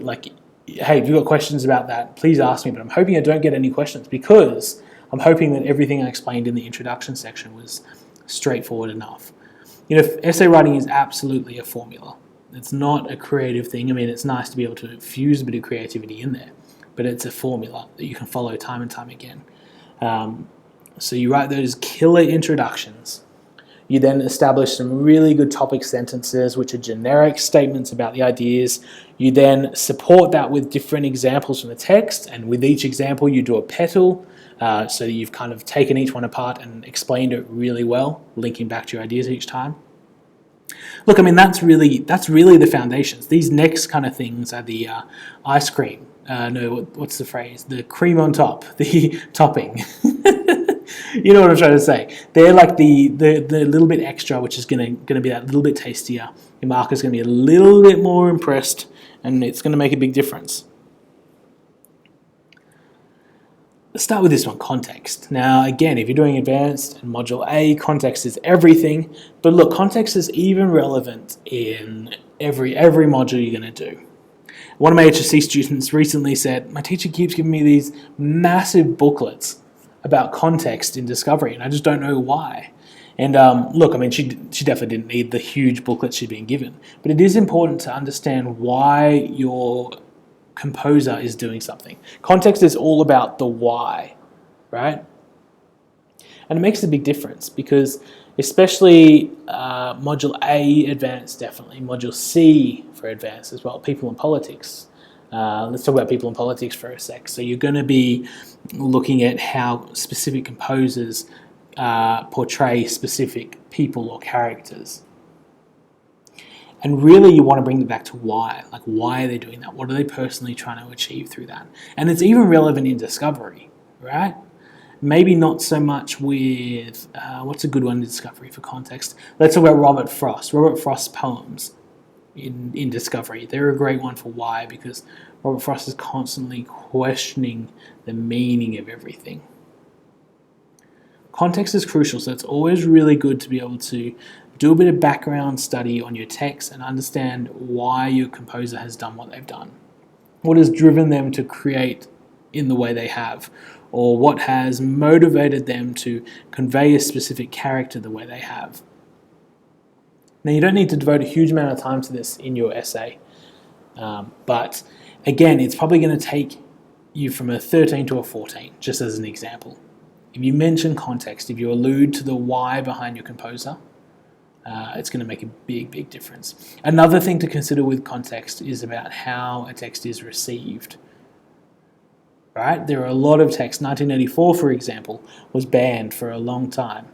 hey, if you've got questions about that, please ask me, but I'm hoping I don't get any questions because I'm hoping that everything I explained in the introduction section was straightforward enough. Essay writing is absolutely a formula. It's not a creative thing. I mean, it's nice to be able to fuse a bit of creativity in there, but it's a formula that you can follow time and time again. So you write those killer introductions. You then establish some really good topic sentences, which are generic statements about the ideas. You then support that with different examples from the text, and with each example you do a petal, so that you've kind of taken each one apart and explained it really well, linking back to your ideas each time. Look, I mean, that's really the foundations. These next kind of things are the ice cream. What's the phrase? The cream on top, the topping. You know what I'm trying to say. They're like the little bit extra, which is going to be that little bit tastier. Your marker's going to be a little bit more impressed, and it's going to make a big difference. Let's start with this one, context. Now, again, if you're doing advanced and module A, context is everything. But look, context is even relevant in every module you're going to do. One of my HSE students recently said, my teacher keeps giving me these massive booklets about context in discovery, and I just don't know why. And look, I mean, she definitely didn't need the huge booklet she'd been given. But it is important to understand why your composer is doing something. Context is all about the why, right? And it makes a big difference because especially Module A, Advanced, definitely. Module C for Advanced as well, People and Politics. Let's talk about People and Politics for a sec. So you're going to be looking at how specific composers portray specific people or characters. And really you want to bring it back to why. Like, why are they doing that? What are they personally trying to achieve through that? And it's even relevant in discovery, right? Maybe not so much with, what's a good one in discovery for context? Let's talk about Robert Frost. Robert Frost's poems in discovery. They're a great one for why, because Robert Frost is constantly questioning the meaning of everything. Context is crucial, so it's always really good to be able to do a bit of background study on your text and understand why your composer has done what they've done. What has driven them to create in the way they have, or what has motivated them to convey a specific character the way they have. Now, you don't need to devote a huge amount of time to this in your essay, but again, it's probably going to take you from a 13 to a 14, just as an example. If you mention context, if you allude to the why behind your composer, it's going to make a big difference. Another thing to consider with context is about how a text is received. Right? There are a lot of texts. 1984, for example, was banned for a long time,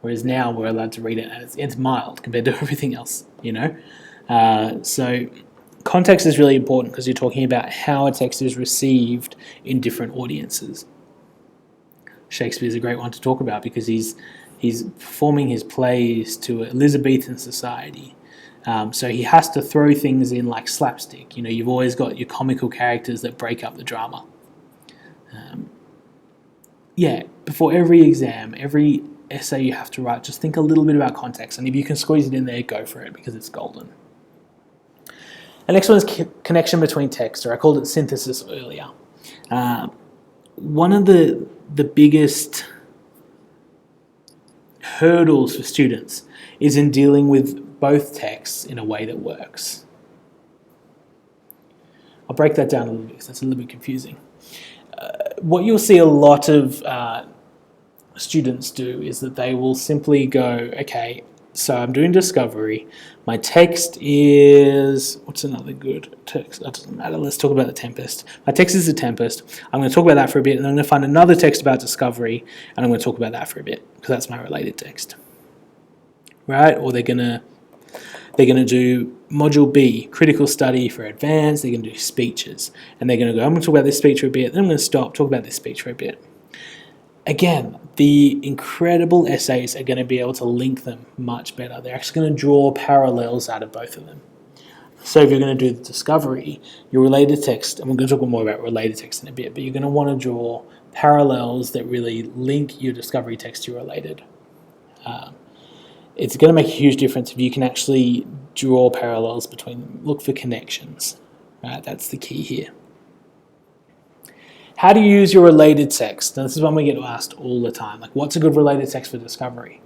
whereas now we're allowed to read it and it's mild compared to everything else, So context is really important because you're talking about how a text is received in different audiences. Shakespeare's a great one to talk about because he's performing his plays to Elizabethan society. So he has to throw things in like slapstick. You've always got your comical characters that break up the drama. Before every exam, every essay you have to write, just think a little bit about context. And if you can squeeze it in there, go for it because it's golden. The next one is connection between text, or I called it synthesis earlier. One of the biggest hurdles for students is in dealing with both texts in a way that works. I'll break that down a little bit because that's a little bit confusing. What you'll see a lot of students do is that they will simply go, okay, so I'm doing discovery. My text is, what's another good text? That doesn't matter. Let's talk about the Tempest. My text is the Tempest. I'm going to talk about that for a bit, and then I'm going to find another text about discovery, and I'm going to talk about that for a bit, because that's my related text. Right? Or they're going to do module B, critical study for advanced. They're going to do speeches, and they're going to go, I'm going to talk about this speech for a bit, then I'm going to stop, talk about this speech for a bit. Again, the incredible essays are going to be able to link them much better. They're actually going to draw parallels out of both of them. So if you're going to do the discovery, your related text, and we're going to talk more about related text in a bit, but you're going to want to draw parallels that really link your discovery text to your related. It's going to make a huge difference if you can actually draw parallels between them. Look for connections. Right? That's the key here. How do you use your related text? Now, this is one we get asked all the time. Like, what's a good related text for discovery?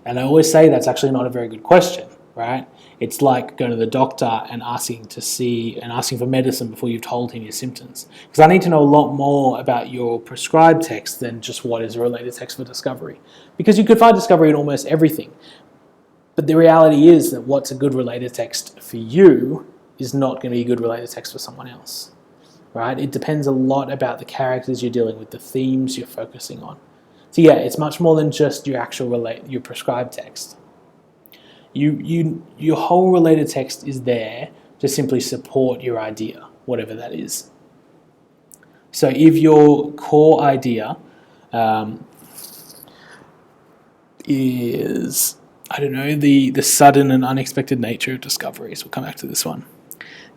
And I always say that's actually not a very good question, right? It's like going to the doctor and asking for medicine before you've told him your symptoms. Because I need to know a lot more about your prescribed text than just what is a related text for discovery. Because you could find discovery in almost everything. But the reality is that what's a good related text for you is not going to be a good related text for someone else. Right? It depends a lot about the characters you're dealing with, the themes you're focusing on. So yeah, it's much more than just your actual your prescribed text. Your whole related text is there to simply support your idea, whatever that is. So if your core idea is, I don't know, the sudden and unexpected nature of discoveries, we'll come back to this one,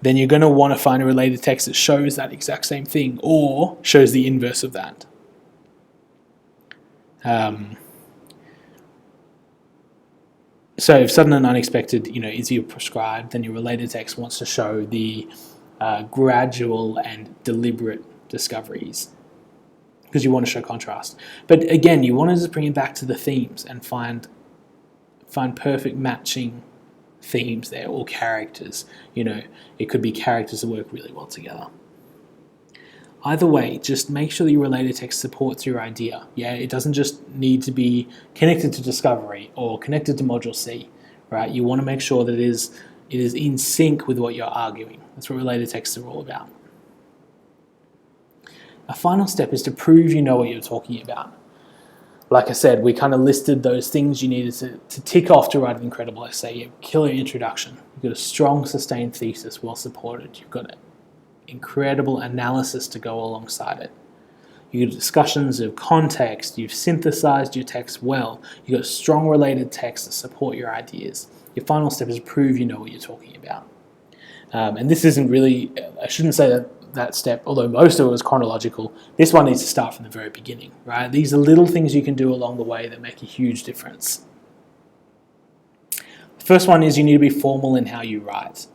then you're going to want to find a related text that shows that exact same thing or shows the inverse of that. So if sudden and unexpected, is your prescribed, then your related text wants to show the gradual and deliberate discoveries because you want to show contrast. But again, you want to just bring it back to the themes and find perfect matching themes there, or characters. It could be characters that work really well together. Either way, just make sure that your related text supports your idea. Yeah, it doesn't just need to be connected to discovery or connected to module C, right? You want to make sure that it is in sync with what you're arguing. That's what related texts are all about. A final step is to prove you know what you're talking about. Like I said, we kind of listed those things you needed to tick off to write an incredible essay. You have a killer introduction. You've got a strong, sustained thesis, well supported. You've got an incredible analysis to go alongside it. You've got discussions of context. You've synthesized your text well. You've got strong related text to support your ideas. Your final step is to prove you know what you're talking about. And this isn't really, I shouldn't say that step, although most of it was chronological. This one needs to start from the very beginning, right? These are little things you can do along the way that make a huge difference. The first one is you need to be formal in how you write.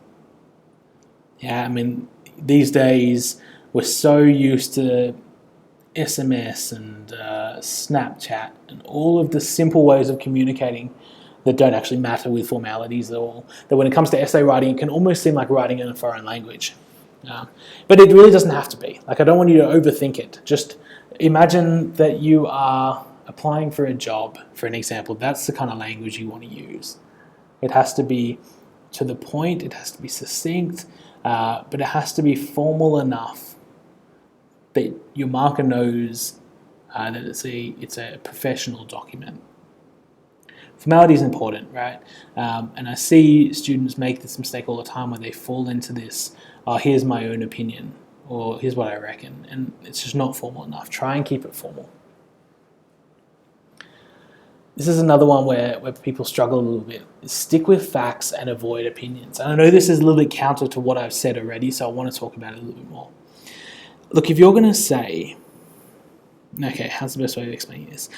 Yeah, these days we're so used to SMS and Snapchat and all of the simple ways of communicating that don't actually matter with formalities at all, that when it comes to essay writing, it can almost seem like writing in a foreign language. But it really doesn't have to be. I don't want you to overthink it. Just imagine that you are applying for a job, for an example. That's the kind of language you want to use. It has to be to the point, it has to be succinct, but it has to be formal enough that your marker knows that it's a professional document. Formality is important, right? And I see students make this mistake all the time where they fall into this, here's my own opinion, or here's what I reckon, and it's just not formal enough. Try and keep it formal. This is another one where people struggle a little bit. Stick with facts and avoid opinions. And I know this is a little bit counter to what I've said already, so I want to talk about it a little bit more. Look, if you're going to say, okay, how's the best way of explaining this?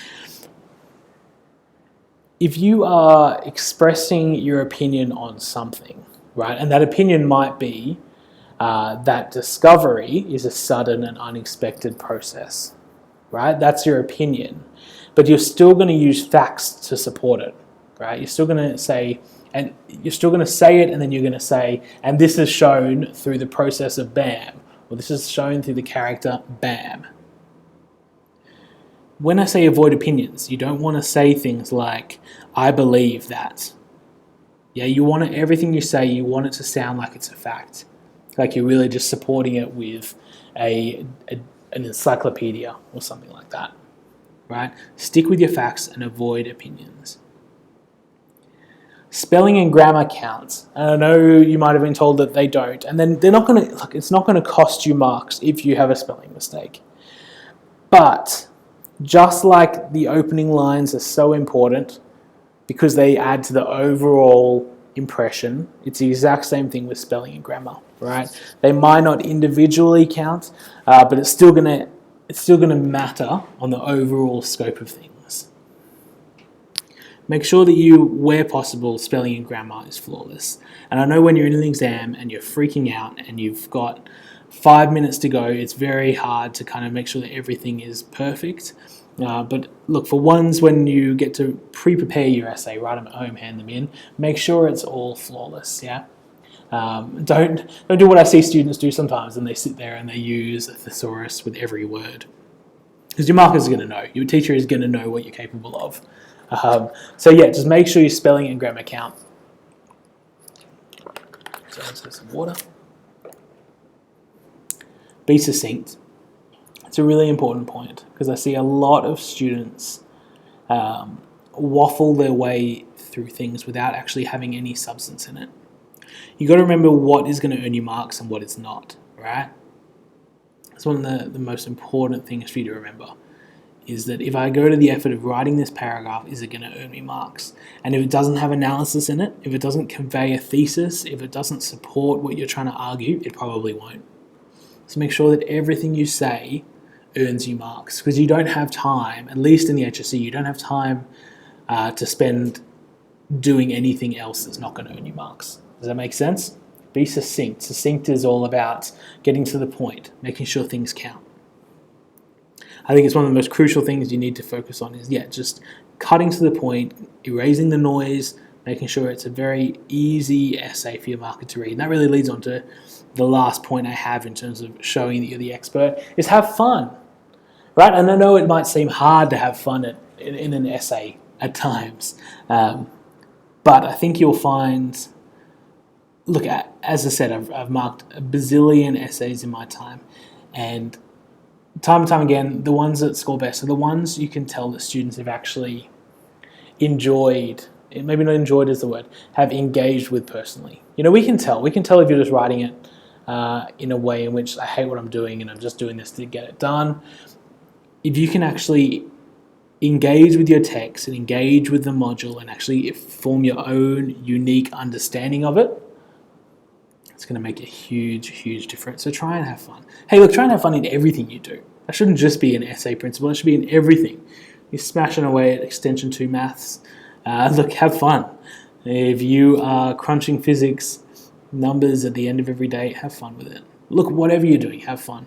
If you are expressing your opinion on something, right, and that opinion might be that discovery is a sudden and unexpected process, right? That's your opinion. But you're still going to use facts to support it, right? You're still going to say, and you're still going to say it, and then you're going to say, and this is shown through the process of BAM, or this is shown through the character BAM. When I say avoid opinions, you don't want to say things like, I believe that. Yeah, you want it, everything you say, you want it to sound like it's a fact. Like you're really just supporting it with an encyclopedia or something like that, right? Stick with your facts and avoid opinions. Spelling and grammar counts. And I know you might have been told that they don't. And then they're not going to, like, it's not going to cost you marks if you have a spelling mistake. But just like the opening lines are so important because they add to the overall impression, it's the exact same thing with spelling and grammar, right? They might not individually count, but it's still gonna matter on the overall scope of things. Make sure that you, where possible, spelling and grammar is flawless. And I know when you're in an exam and you're freaking out and you've got 5 minutes to go, it's very hard to kind of make sure that everything is perfect. But look, for ones when you get to pre-prepare your essay, write them at home, hand them in, make sure it's all flawless, yeah? Don't do what I see students do sometimes, and they sit there and they use a thesaurus with every word. Because your markers are going to know. Your teacher is going to know what you're capable of. So yeah, just make sure your spelling and grammar count. So let's have some water. Be succinct. It's a really important point because I see a lot of students waffle their way through things without actually having any substance in it. You've got to remember what is going to earn you marks and what is not, right? That's one of the most important things for you to remember, is that if I go to the effort of writing this paragraph, is it going to earn me marks? And if it doesn't have analysis in it, if it doesn't convey a thesis, if it doesn't support what you're trying to argue, it probably won't. So make sure that everything you say earns you marks, because you don't have time, at least in the HSE, you don't have time to spend doing anything else that's not going to earn you marks. Does that make sense? Be succinct. Succinct is all about getting to the point, making sure things count. I think it's one of the most crucial things you need to focus on is, just cutting to the point, erasing the noise, making sure it's a very easy essay for your marker to read. And that really leads on to the last point I have in terms of showing that you're the expert, is have fun, right? And I know it might seem hard to have fun in an essay at times, but I think you'll find, look, as I said, I've marked a bazillion essays in my time, and time and time again, the ones that score best are the ones you can tell that students have actually enjoyed, maybe not enjoyed is the word, have engaged with personally. We can tell if you're just writing it in a way in which I hate what I'm doing and I'm just doing this to get it done. If you can actually engage with your text and engage with the module and actually form your own unique understanding of it, it's going to make a huge, huge difference. So try and have fun. Hey, look, try and have fun in everything you do. That shouldn't just be an essay principle. It should be in everything. You're smashing away at Extension 2 maths. Look, have fun. If you are crunching physics numbers at the end of every day, have fun with it. Look, whatever you're doing, have fun.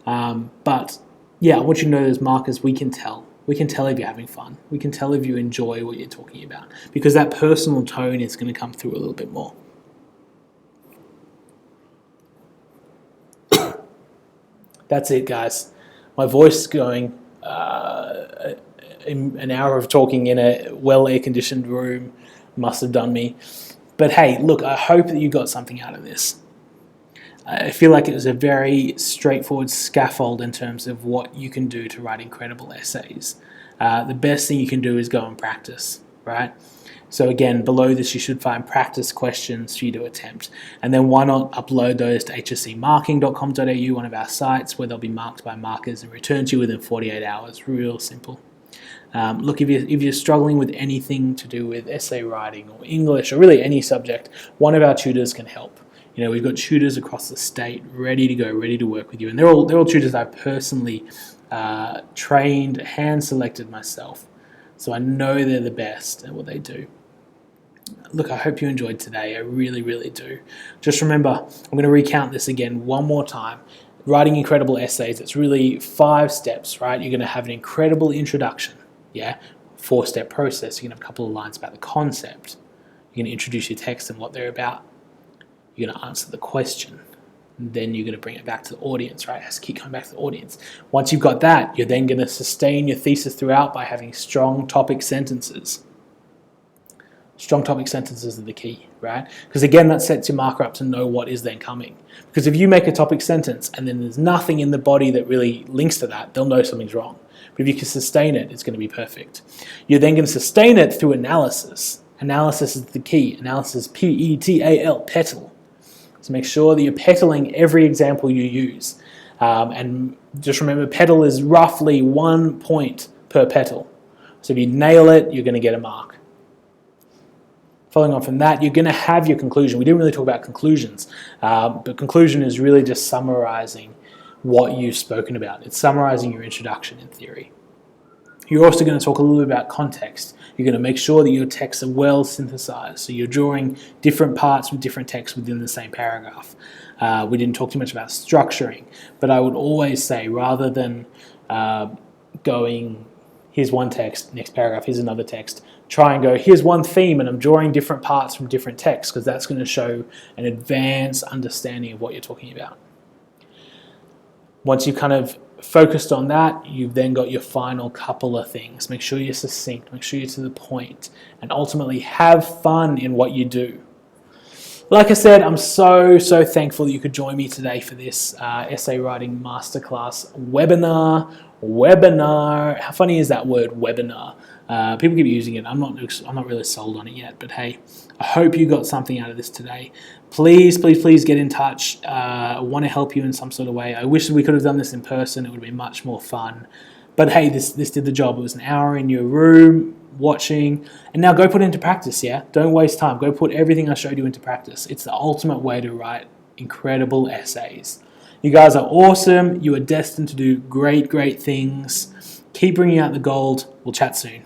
But yeah, I want you to know those markers, we can tell. We can tell if you're having fun. We can tell if you enjoy what you're talking about, because that personal tone is going to come through a little bit more. That's it, guys. My voice is going. An hour of talking in a well air-conditioned room must have done me. But hey, look, I hope that you got something out of this. I feel like it was a very straightforward scaffold in terms of what you can do to write incredible essays. The best thing you can do is go and practice, right? So again, below this you should find practice questions for you to attempt. And then why not upload those to hsemarking.com.au, one of our sites, where they'll be marked by markers and returned to you within 48 hours. Real simple. Look, if you're struggling with anything to do with essay writing or English or really any subject, one of our tutors can help. We've got tutors across the state ready to go, ready to work with you. And they're all tutors I've personally trained, hand-selected myself. So I know they're the best at what they do. Look, I hope you enjoyed today. I really, really do. Just remember, I'm going to recount this again one more time. Writing incredible essays, it's really 5 steps, right? You're going to have an incredible introduction, 4-step process. You're going to have a couple of lines about the concept. You're going to introduce your text and what they're about. You're going to answer the question. then you're going to bring it back to the audience, right? It has to keep coming back to the audience. Once you've got that, you're then going to sustain your thesis throughout by having strong topic sentences. Strong topic sentences are the key, right? Because again, that sets your marker up to know what is then coming. Because if you make a topic sentence and then there's nothing in the body that really links to that, they'll know something's wrong. But if you can sustain it, it's going to be perfect. You're then going to sustain it through analysis. Analysis is the key. Analysis, P-E-T-A-L, petal. So make sure that you're petaling every example you use. And just remember, petal is roughly 1 point per petal. So if you nail it, you're going to get a mark. Following on from that, you're going to have your conclusion. We didn't really talk about conclusions, but conclusion is really just summarizing what you've spoken about. It's summarizing your introduction in theory. You're also going to talk a little bit about context. You're going to make sure that your texts are well synthesized. So you're drawing different parts from different texts within the same paragraph. We didn't talk too much about structuring, but I would always say rather than going, here's one text, next paragraph, here's another text, try and go, here's one theme and I'm drawing different parts from different texts, because that's going to show an advanced understanding of what you're talking about. Once you've kind of focused on that, you've then got your final couple of things. Make sure you're succinct, make sure you're to the point, and ultimately have fun in what you do. Like I said, I'm so thankful that you could join me today for this Essay Writing Masterclass webinar. How funny is that word, webinar? People keep using it. I'm not really sold on it yet, but hey, I hope you got something out of this today. Please get in touch. I want to help you in some sort of way. I wish we could have done this in person. It would have been much more fun. But hey, this did the job. It was an hour in your room watching, and now go put it into practice, yeah? Don't waste time. Go put everything I showed you into practice. It's the ultimate way to write incredible essays. You guys are awesome. You are destined to do great things. Keep bringing out the gold. We'll chat soon.